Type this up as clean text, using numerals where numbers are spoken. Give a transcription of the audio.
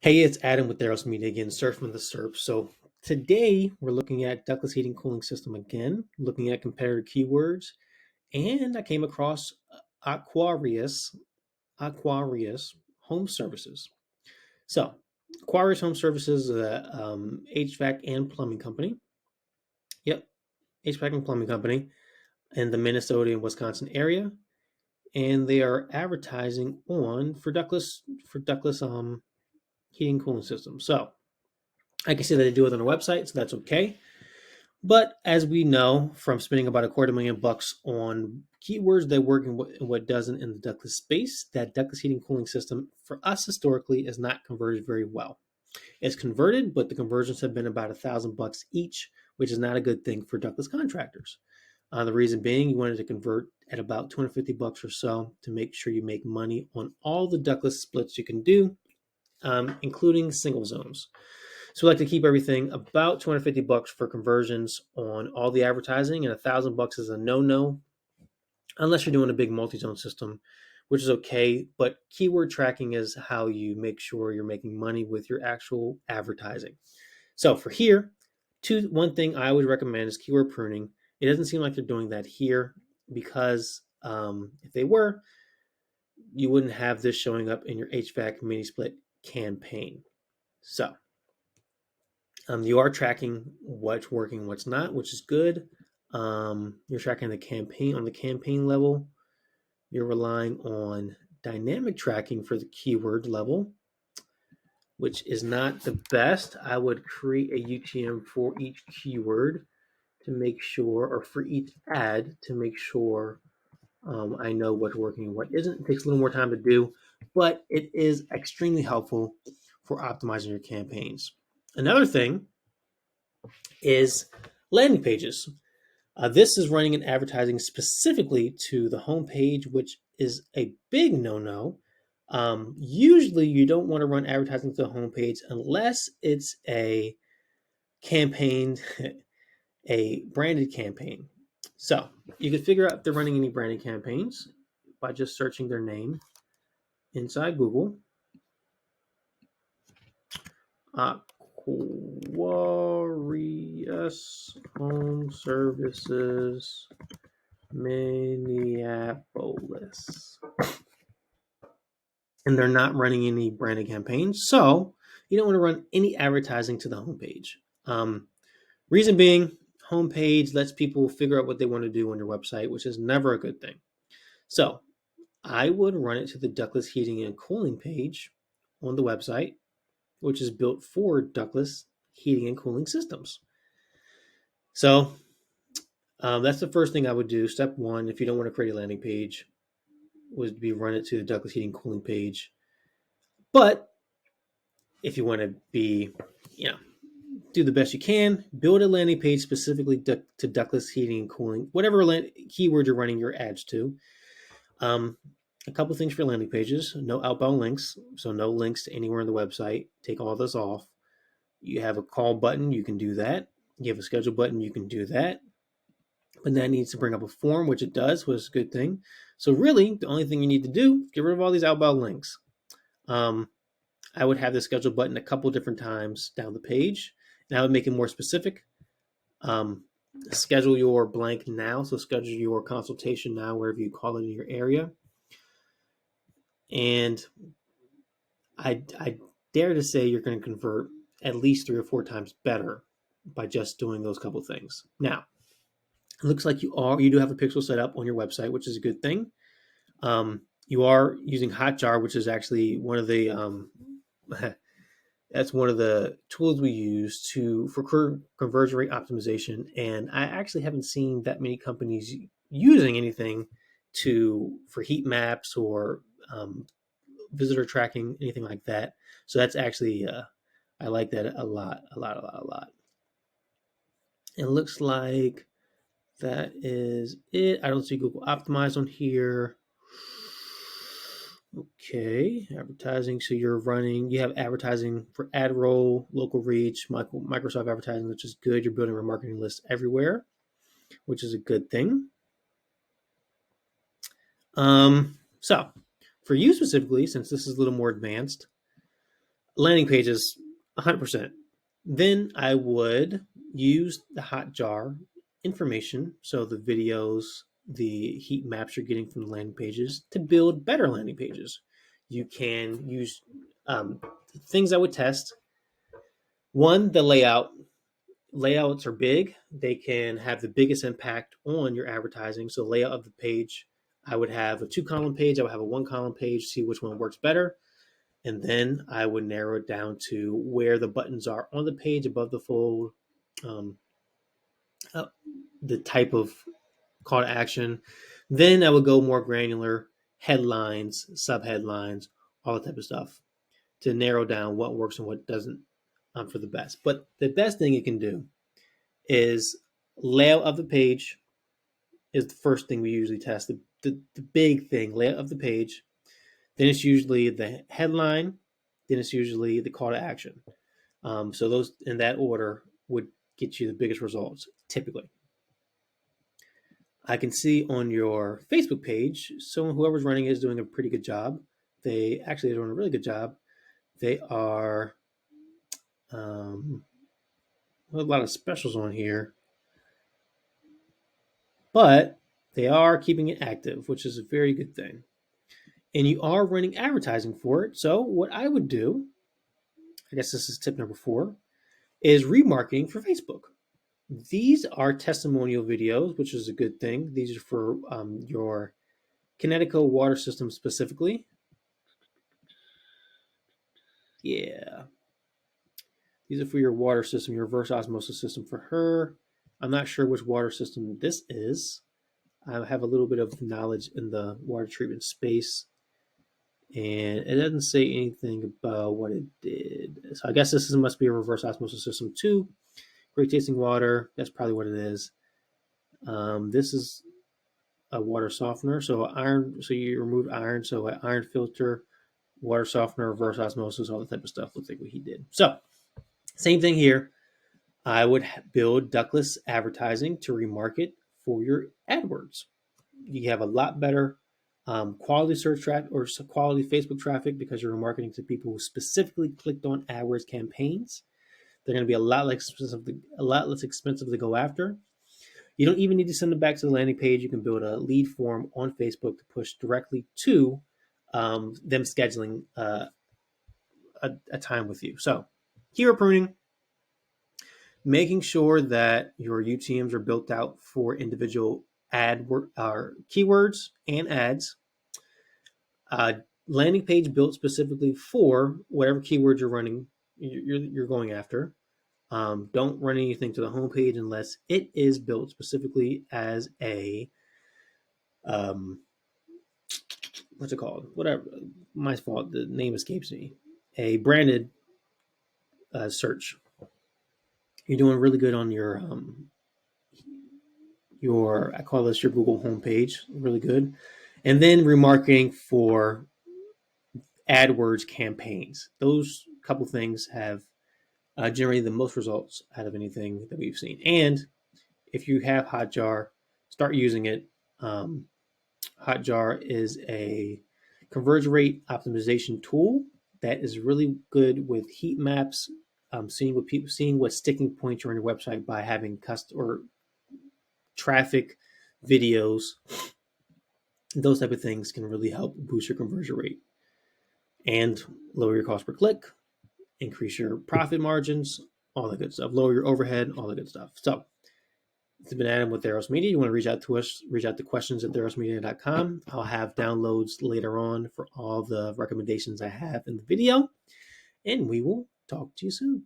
Hey, it's Adam with Daryl's Media again, surfing the surf. So today we're looking at ductless heating cooling system again, looking at competitor keywords, and I came across Aquarius, Aquarius Home Services. So Aquarius Home Services is a HVAC and plumbing company. Yep, HVAC and plumbing company in the Minnesota and Wisconsin area, and they are advertising on for ductless heating cooling systems. So I can see that they do it on their website, so that's okay. But as we know from spending about $250,000 on keywords that work and what doesn't in the ductless space, that ductless heating cooling system for us historically is not converted very well. It's converted, but the conversions have been about $1,000 each, which is not a good thing for ductless contractors. The reason being, you wanted to convert at about $250 or so to make sure you make money on all the ductless splits you can do, including single zones. So we like to keep everything about $250 for conversions on all the advertising, and $1,000 is a no-no unless you're doing a big multi-zone system, which is okay. But keyword tracking is how you make sure you're making money with your actual advertising. So for here, one thing I would recommend is keyword pruning. It doesn't seem like they're doing that here because if they were, you wouldn't have this showing up in your HVAC mini split campaign. So you are tracking what's working, what's not, which is good. You're tracking the campaign on the campaign level. You're relying on dynamic tracking for the keyword level, which is not the best. I would create a UTM for each keyword to make sure, or for each ad to make sure I know what's working and what isn't. It takes a little more time to do, but it is extremely helpful for optimizing your campaigns. Another thing is landing pages. This is running an advertising specifically to the homepage, which is a big no-no. Usually, you don't want to run advertising to the homepage unless it's a campaign, a branded campaign. So you can figure out if they're running any branded campaigns by just searching their name inside Google. Aquarius Home Services Minneapolis. And they're not running any branded campaigns, so you don't want to run any advertising to the homepage. Reason being, homepage lets people figure out what they want to do on your website, which is never a good thing. So I would run it to the ductless heating and cooling page on the website, which is built for ductless heating and cooling systems. So that's the first thing I would do. Step one, if you don't want to create a landing page, would be run it to the ductless heating and cooling page. But if you want to be, do the best you can, build a landing page specifically to ductless heating and cooling, whatever keyword you're running your ads to. A couple things for landing pages: no outbound links, so no links to anywhere on the website. Take all this off. You have a call button, you can do that. You have a schedule button, you can do that. But that needs to bring up a form, which it does, which is a good thing. So really, the only thing you need to do, get rid of all these outbound links. I would have the schedule button a couple different times down the page, and I would make it more specific. Schedule your blank now, so schedule your consultation now, wherever you call it in your area. And I dare to say you're going to convert at least 3 or 4 times better by just doing those couple things. Now, it looks like you do have a pixel set up on your website, which is a good thing. You are using Hotjar, which is actually one of the that's one of the tools we use for conversion rate optimization. And I actually haven't seen that many companies using anything for heat maps or visitor tracking, anything like that. So that's actually, I like that a lot. It looks like that is it. I don't see Google Optimize on here. Okay, advertising. So you have advertising for ad roll, local reach, Microsoft advertising, which is good. You're building a remarketing list everywhere, which is a good thing. So for you specifically, since this is a little more advanced, landing pages, 100%. Then I would use the Hotjar information, so the videos, the heat maps you're getting from the landing pages, to build better landing pages. You can use things I would test. One, the layout. Layouts are big. They can have the biggest impact on your advertising. So layout of the page, I would have a 2-column page. I would have a 1-column page, see which one works better. And then I would narrow it down to where the buttons are on the page, above the fold, um, the type of call to action. Then I would go more granular, headlines, subheadlines, all that type of stuff to narrow down what works and what doesn't for the best. But the best thing you can do is layout of the page is the first thing we usually test. The big thing, layout of the page. Then it's usually the headline. Then it's usually the call to action. So those in that order would get you the biggest results typically. I can see on your Facebook page, so whoever's running it is doing a pretty good job. They actually are doing a really good job. They are a lot of specials on here, but they are keeping it active, which is a very good thing. And you are running advertising for it. So what I would do, I guess this is tip number 4, is remarketing for Facebook. These are testimonial videos, which is a good thing. These are for your Connecticut water system specifically. Yeah. These are for your water system, your reverse osmosis system for her. I'm not sure which water system this is. I have a little bit of knowledge in the water treatment space, and it doesn't say anything about what it did. So I guess this must be a reverse osmosis system too. Great tasting water. That's probably what it is. This is a water softener. So iron. So you remove iron. So an iron filter, water softener, reverse osmosis, all that type of stuff. Looks like what he did. So same thing here. I would build ductless advertising to remarket for your AdWords. You have a lot better quality search traffic or quality Facebook traffic because you're remarketing to people who specifically clicked on AdWords campaigns. They're going to be a lot less expensive to go after. You don't even need to send them back to the landing page. You can build a lead form on Facebook to push directly to them scheduling a time with you. So here at Pruning, making sure that your UTMs are built out for individual keywords and ads. Landing page built specifically for whatever keywords you're running, you're going after. Don't run anything to the homepage unless it is built specifically as a what's it called? Whatever. My fault. The name escapes me. A branded search. You're doing really good on your I call this your Google homepage. Really good. And then remarketing for AdWords campaigns. Those couple things have generated the most results out of anything that we've seen. And if you have Hotjar, start using it. Hotjar is a conversion rate optimization tool that is really good with heat maps, seeing what sticking points are on your website by having traffic videos. Those type of things can really help boost your conversion rate and lower your cost per click, increase your profit margins, all that good stuff, lower your overhead, all the good stuff. So it's been Adam with Theros Media. You want to reach out to us, reach out to questions@therosmedia.com. I'll have downloads later on for all the recommendations I have in the video, and we will talk to you soon.